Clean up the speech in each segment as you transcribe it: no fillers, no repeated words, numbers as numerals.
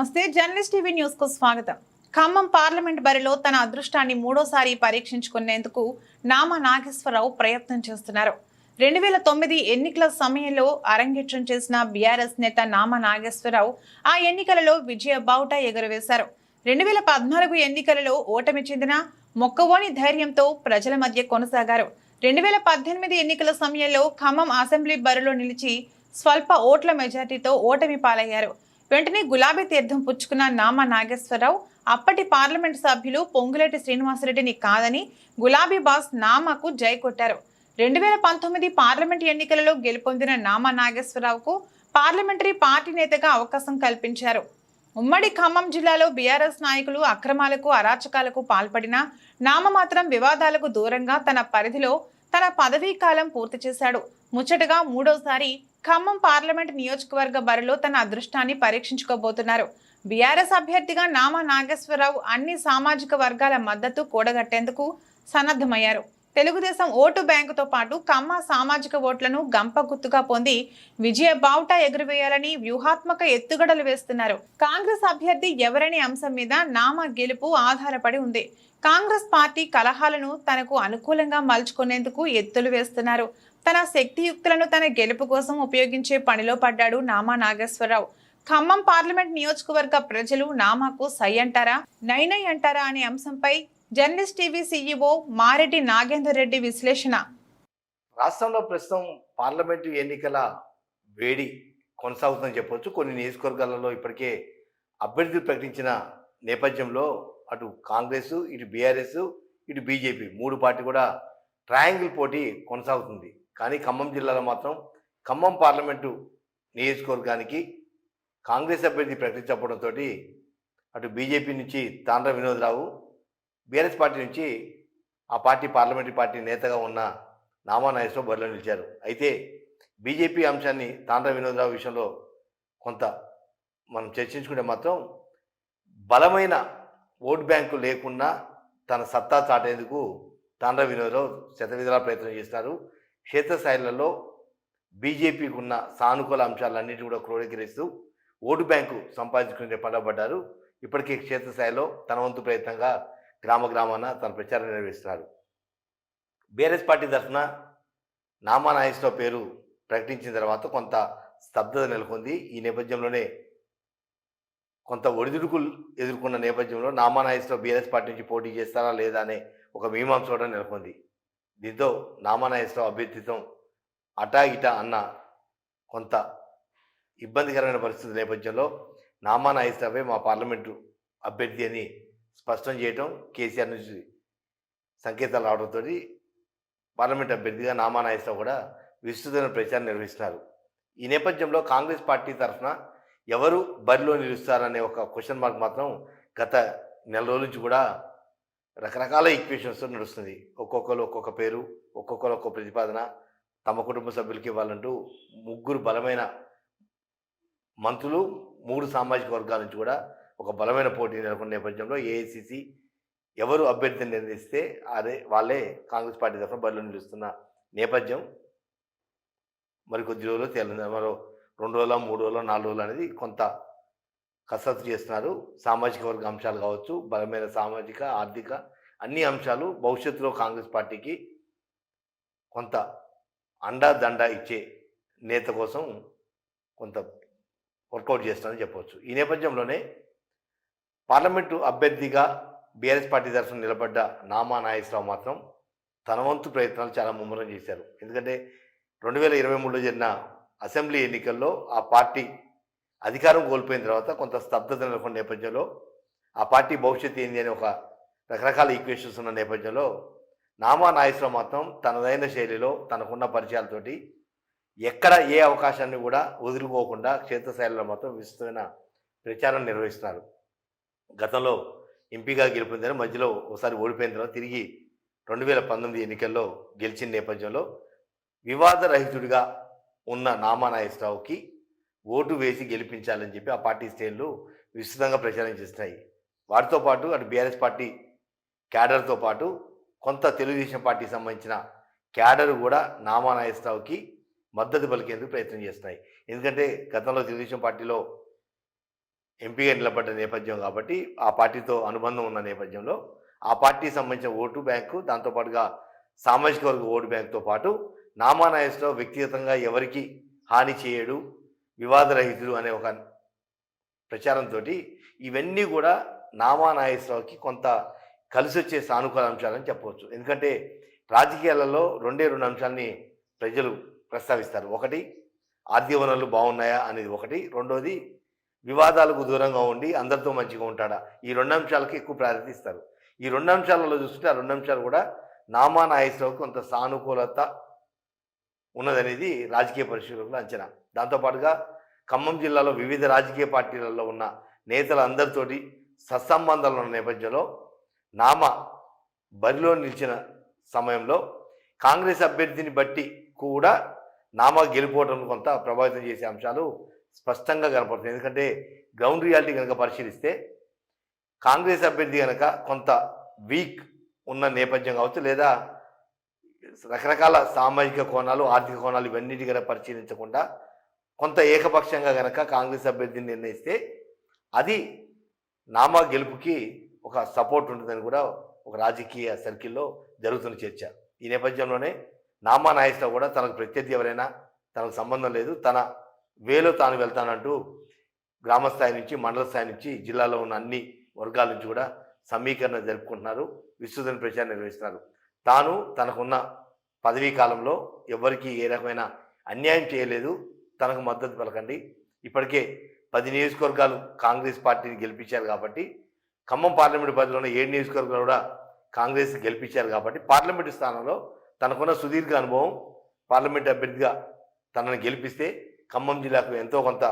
నమస్తే journalist TV news కు స్వాగతం. ఖమ్మం పార్లమెంట్ బరిలో తన అదృష్టాన్ని మూడోసారి పరీక్షించుకునేందుకు నామా నాగేశ్వరరావు ప్రయత్నం చేస్తున్నారు. 2009 ఎన్నికల సమయంలో అరంగేట్రం చేసిన బీఆర్ఎస్ నేత నామా నాగేశ్వరరావు ఆ ఎన్నికలలో విజయ బావుటా ఎగురవేశారు. 2014 ఎన్నికలలో ఓటమి చెందిన మొక్కవోని ధైర్యంతో ప్రజల మధ్య కొనసాగారు. 2018 ఎన్నికల సమయంలో ఖమ్మం అసెంబ్లీ బరిలో నిలిచి స్వల్ప ఓట్ల మెజార్టీతో ఓటమి పాలయ్యారు. వెంటనే గులాబీ తీర్థం పుచ్చుకున్న నామా నాగేశ్వరరావు అప్పటి పార్లమెంట్ సభ్యులు పొంగులేటి శ్రీనివాసరెడ్డిని కాదని గులాబీ బాస్ నామాకు జై కొట్టారు. 2019 పార్లమెంట్ ఎన్నికలలో గెలుపొందిన నామా నాగేశ్వరరావుకు పార్లమెంటరీ పార్టీ నేతగా అవకాశం కల్పించారు. ఉమ్మడి ఖమ్మం జిల్లాలో బీఆర్ఎస్ నాయకులు అక్రమాలకు అరాచకాలకు పాల్పడినా నామ మాత్రం వివాదాలకు దూరంగా తన పరిధిలో తన పదవీ కాలం పూర్తి చేశాడు. ముచ్చటగా మూడోసారి ఖమ్మం పార్లమెంట్ నియోజకవర్గ బరిలో తన అదృష్టాన్ని పరీక్షించుకోబోతున్నారు. బీఆర్ఎస్ అభ్యర్థిగా నామా నాగేశ్వరరావు అన్ని సామాజిక వర్గాల మద్దతు కూడగట్టేందుకు సన్నద్ధమయ్యారు. తెలుగుదేశం ఓటు బ్యాంకుతో పాటు కమ్మ సామాజిక ఓట్లను గంప గుత్తుగా పొంది విజయ బావుటా ఎగురవేయాలని వ్యూహాత్మక ఎత్తుగడలు వేస్తున్నారు. కాంగ్రెస్ అభ్యర్థి ఎవరనే అంశం మీద నామా గెలుపు ఆధారపడి ఉంది. కాంగ్రెస్ పార్టీ కలహాలను తనకు అనుకూలంగా మలుచుకునేందుకు ఎత్తులు వేస్తున్నారు. తన శక్తియుక్తులను తన గెలుపు కోసం ఉపయోగించే పనిలో పడ్డాడు నామా నాగేశ్వరరావు. ఖమ్మం పార్లమెంట్ నియోజకవర్గ ప్రజలు నామాకు సై అంటారా నైనై అంటారా అనే అంశంపై journalist TV CEO Mareddy Nagender Reddy విశ్లేషణ. రాష్ట్రంలో ప్రస్తుతం పార్లమెంటు ఎన్నికల వేడి కొనసాగుతుందని చెప్పవచ్చు. కొన్ని నియోజకవర్గాలలో ఇప్పటికే అభ్యర్థులు ప్రకటించిన నేపథ్యంలో అటు కాంగ్రెస్, ఇటు బీఆర్ఎస్, ఇటు బీజేపీ మూడు పార్టీ కూడా ట్రయాంగిల్ పోటీ కొనసాగుతుంది. కానీ ఖమ్మం జిల్లాలో మాత్రం ఖమ్మం పార్లమెంటు నియోజకవర్గానికి కాంగ్రెస్ అభ్యర్థి ప్రకటించకపోవడంతో అటు బీజేపీ నుంచి తాండ్ర వినోద్రావు, బీఆర్ఎస్ పార్టీ నుంచి ఆ పార్టీ పార్లమెంటరీ పార్టీ నేతగా ఉన్న నామా నాగేశ్వరరావు బరిలో నిలిచారు. అయితే బీజేపీ అంశాన్ని తాండ్ర వినోద్రావు విషయంలో కొంత మనం చర్చించుకుంటే మాత్రం బలమైన ఓట్ బ్యాంకు లేకుండా తన సత్తా చాటేందుకు తాండ్ర వినోద్రావు శతవిధాల ప్రయత్నం చేస్తున్నారు. క్షేత్రస్థాయిలలో బీజేపీకి ఉన్న సానుకూల అంశాలన్నింటినీ కూడా క్రోడీకరిస్తూ ఓటు బ్యాంకు సంపాదించుకునే పడబడ్డారు. ఇప్పటికే క్షేత్రస్థాయిలో తన వంతు ప్రయత్నంగా గ్రామాన తన ప్రచారం నిర్వహిస్తున్నారు. బీఆర్ఎస్ పార్టీ తరఫున నామా నాగేశ్వరరావు పేరు ప్రకటించిన తర్వాత కొంత స్తబ్దత నెలకొంది. ఈ నేపథ్యంలోనే కొంత ఒడిదుడుకులు ఎదుర్కొన్న నేపథ్యంలో నామా నాగేశ్వరరావు బీఆర్ఎస్ పార్టీ నుంచి పోటీ చేస్తారా లేదా అనే ఒక మీమాంస కూడా నెలకొంది. దీంతో నామా నాగేశ్వరరావు అభ్యర్థిత్వం అటా ఇటా అన్న కొంత ఇబ్బందికరమైన పరిస్థితుల నేపథ్యంలో నామా నాగేశ్వరరావే మా పార్లమెంటు అభ్యర్థి అని స్పష్టం చేయటం, కేసీఆర్ నుంచి సంకేతాలు రావడంతో పార్లమెంట్ అభ్యర్థిగా నామా నాగేశ్వరరావు కూడా విస్తృతమైన ప్రచారం నిర్వహిస్తున్నారు. ఈ నేపథ్యంలో కాంగ్రెస్ పార్టీ తరఫున ఎవరు బరిలో నిలుస్తారనే ఒక క్వశ్చన్ మార్క్ మాత్రం గత నెల రోజుల నుంచి కూడా రకరకాల ఈక్వేషన్స్ నడుస్తుంది. ఒక్కొక్కరు ఒక్కొక్క పేరు, ఒక్కొక్కరు ఒక్కొక్క ప్రతిపాదన, తమ కుటుంబ సభ్యులకి ఇవ్వాలంటూ ముగ్గురు బలమైన మంత్రులు 3 సామాజిక వర్గాల నుంచి కూడా ఒక బలమైన పోటీ నెలకొన్న నేపథ్యంలో ఏఐసిసి ఎవరు అభ్యర్థిని నిర్ణయిస్తే వాళ్ళే కాంగ్రెస్ పార్టీ తరఫున బరిలో నిలుస్తున్న నేపథ్యం మరికొద్ది రోజులు తేలింది. మరో 2 రోజులు, 3 రోజులు, 4 రోజులు అనేది కొంత కసరత్తు చేస్తున్నారు. సామాజిక వర్గ అంశాలు కావచ్చు, బలమైన సామాజిక ఆర్థిక అన్ని అంశాలు భవిష్యత్తులో కాంగ్రెస్ పార్టీకి కొంత అండా ఇచ్చే నేత కోసం కొంత వర్కౌట్ చేస్తారని చెప్పవచ్చు. ఈ నేపథ్యంలోనే పార్లమెంటు అభ్యర్థిగా బీఆర్ఎస్ పార్టీ తరఫున నిలబడ్డ నామా నాగేశ్వరరావు మాత్రం తన వంతు ప్రయత్నాలు చాలా ముమ్మరం చేశారు. ఎందుకంటే 2023లో జరిగిన అసెంబ్లీ ఎన్నికల్లో ఆ పార్టీ అధికారం కోల్పోయిన తర్వాత కొంత స్తబ్దత నెలకొన్న నేపథ్యంలో ఆ పార్టీ భవిష్యత్తు ఏంది అని ఒక రకరకాల ఈక్వేషన్స్ ఉన్న నేపథ్యంలో నామా నాగేశ్వరరావు మాత్రం తనదైన శైలిలో తనకున్న పరిచయాలతోటి ఎక్కడ ఏ అవకాశాన్ని కూడా వదులుకోకుండా క్షేత్రస్థాయిలో మాత్రం విస్తృతమైన ప్రచారం నిర్వహిస్తున్నారు. గతంలో ఎంపీగా గెలుపొందిన మధ్యలో ఒకసారి ఓడిపోయిన తర్వాత తిరిగి 2019 ఎన్నికల్లో గెలిచిన నేపథ్యంలో వివాదరహితుడిగా ఉన్న నామా నాగేశ్వరరావుకి ఓటు వేసి గెలిపించాలని చెప్పి ఆ పార్టీ శ్రేణులు విస్తృతంగా ప్రచారం చేస్తున్నాయి. వాటితో పాటు అటు బీఆర్ఎస్ పార్టీ క్యాడర్తో పాటు కొంత తెలుగుదేశం పార్టీకి సంబంధించిన క్యాడర్ కూడా నామా నాగేశ్వరరావుకి మద్దతు పలికేందుకు ప్రయత్నం చేస్తున్నాయి. ఎందుకంటే గతంలో తెలుగుదేశం పార్టీలో ఎంపీగా నిలబడ్డ నేపథ్యం కాబట్టి ఆ పార్టీతో అనుబంధం ఉన్న నేపథ్యంలో ఆ పార్టీకి సంబంధించిన ఓటు బ్యాంకు, దాంతోపాటుగా సామాజిక వర్గ ఓటు బ్యాంకుతో పాటు నామా నాగేశ్వరరావు వ్యక్తిగతంగా ఎవరికి హాని చేయడు, వివాదరహితుడు అనే ఒక ప్రచారంతో ఇవన్నీ కూడా నామా నాగేశ్వరరావుకి కొంత కలిసి వచ్చే సానుకూల అంశాలని చెప్పవచ్చు. ఎందుకంటే రాజకీయాలలో రెండు అంశాలని ప్రజలు ప్రస్తావిస్తారు. ఒకటి ఆర్థిక వనరులు బాగున్నాయా అనేది ఒకటి, రెండోది వివాదాలకు దూరంగా ఉండి అందరితో మంచిగా ఉంటాడా, ఈ రెండు అంశాలకు ఎక్కువ ప్రాధాన్యత ఇస్తారు. ఈ రెండు అంశాలలో చూస్తుంటే ఆ రెండు అంశాలు కూడా నామా నాగేశ్వరరావుకి కొంత సానుకూలత ఉన్నదనేది రాజకీయ పరిశీలకుల అంచనా. దాంతోపాటుగా ఖమ్మం జిల్లాలో వివిధ రాజకీయ పార్టీలలో ఉన్న నేతలందరితోటి సత్సంబంధాలు ఉన్న నేపథ్యంలో నామ బరిలో నిలిచిన సమయంలో కాంగ్రెస్ అభ్యర్థిని బట్టి కూడా నామా గెలిపోవడం కొంత ప్రభావితం చేసే అంశాలు స్పష్టంగా కనపడుతుంది. ఎందుకంటే గ్రౌండ్ రియాలిటీ కనుక పరిశీలిస్తే కాంగ్రెస్ అభ్యర్థి కనుక కొంత వీక్ ఉన్న నేపథ్యం కావచ్చు, లేదా రకరకాల సామాజిక కోణాలు, ఆర్థిక కోణాలు ఇవన్నిటి కనుక పరిశీలించకుండా కొంత ఏకపక్షంగా కనుక కాంగ్రెస్ అభ్యర్థిని నిర్ణయిస్తే అది నామా గెలుపుకి ఒక సపోర్ట్ ఉంటుందని కూడా ఒక రాజకీయ సర్కిల్లో జరుగుతున్న చర్చ. ఈ నేపథ్యంలోనే నామా నాగేశ్వరరావు కూడా తనకు ప్రత్యర్థి ఎవరైనా తనకు సంబంధం లేదు, తన వేలో తాను వెళ్తానంటూ గ్రామ స్థాయి నుంచి, మండల స్థాయి నుంచి, జిల్లాలో ఉన్న అన్ని వర్గాల నుంచి కూడా సమీకరణ జరుపుకుంటున్నారు, విస్తృత ప్రచారం నిర్వహిస్తున్నారు. తాను తనకున్న పదవీ కాలంలో ఎవరికి ఏ రకమైన అన్యాయం చేయలేదు, తనకు మద్దతు పలకండి. ఇప్పటికే 10 నియోజకవర్గాలు కాంగ్రెస్ పార్టీని గెలిపించారు కాబట్టి, ఖమ్మం పార్లమెంటు పరిధిలోనే 7 నియోజకవర్గాలు కూడా కాంగ్రెస్ గెలిపించారు కాబట్టి, పార్లమెంటు స్థానంలో తనకున్న సుదీర్ఘ అనుభవం, పార్లమెంటు అభ్యర్థిగా తనను గెలిపిస్తే ఖమ్మం జిల్లాకు ఎంతో కొంత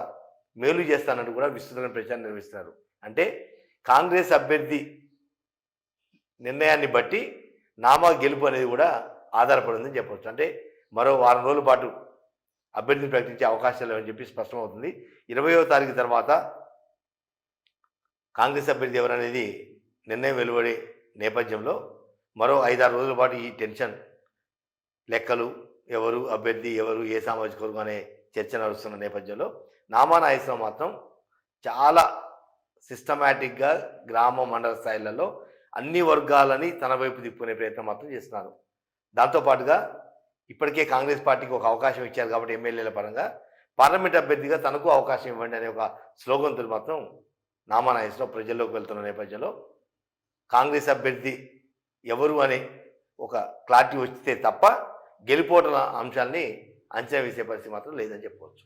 మేలు చేస్తానంటూ కూడా విస్తృతమైన ప్రచారం నిర్వహిస్తున్నారు. అంటే కాంగ్రెస్ అభ్యర్థి నిర్ణయాన్ని బట్టి నామా గెలుపు అనేది కూడా ఆధారపడిందని చెప్పవచ్చు. అంటే మరో వారం రోజుల పాటు అభ్యర్థిని ప్రకటించే అవకాశాలు లేవని చెప్పి స్పష్టమవుతుంది. 20వ తారీఖు తర్వాత కాంగ్రెస్ అభ్యర్థి ఎవరనేది నిర్ణయం వెలువడే నేపథ్యంలో మరో 5-6 రోజుల పాటు ఈ టెన్షన్, లెక్కలు, ఎవరు అభ్యర్థి, ఎవరు ఏ సామాజిక వర్గం అనే చర్చ నడుస్తున్న నేపథ్యంలో నామా నాగేశ్వరరావు మాత్రం చాలా సిస్టమేటిక్గా గ్రామ మండల స్థాయిలలో అన్ని వర్గాలని తన వైపు తిప్పుకునే ప్రయత్నం మాత్రం చేస్తున్నారు. దాంతోపాటుగా ఇప్పటికే కాంగ్రెస్ పార్టీకి ఒక అవకాశం ఇచ్చారు కాబట్టి ఎమ్మెల్యేల పరంగా పార్లమెంట్ అభ్యర్థిగా తనకు అవకాశం ఇవ్వండి అనే ఒక స్లోగన్తో మాత్రం నామా నాగేశ్వరరావు ప్రజల్లోకి వెళ్తున్న నేపథ్యంలో కాంగ్రెస్ అభ్యర్థి ఎవరు అనే ఒక క్లారిటీ వస్తే తప్ప గెలిపోవటం అంశాన్ని అంచనా వేసే పరిస్థితి మాత్రం లేదని చెప్పవచ్చు.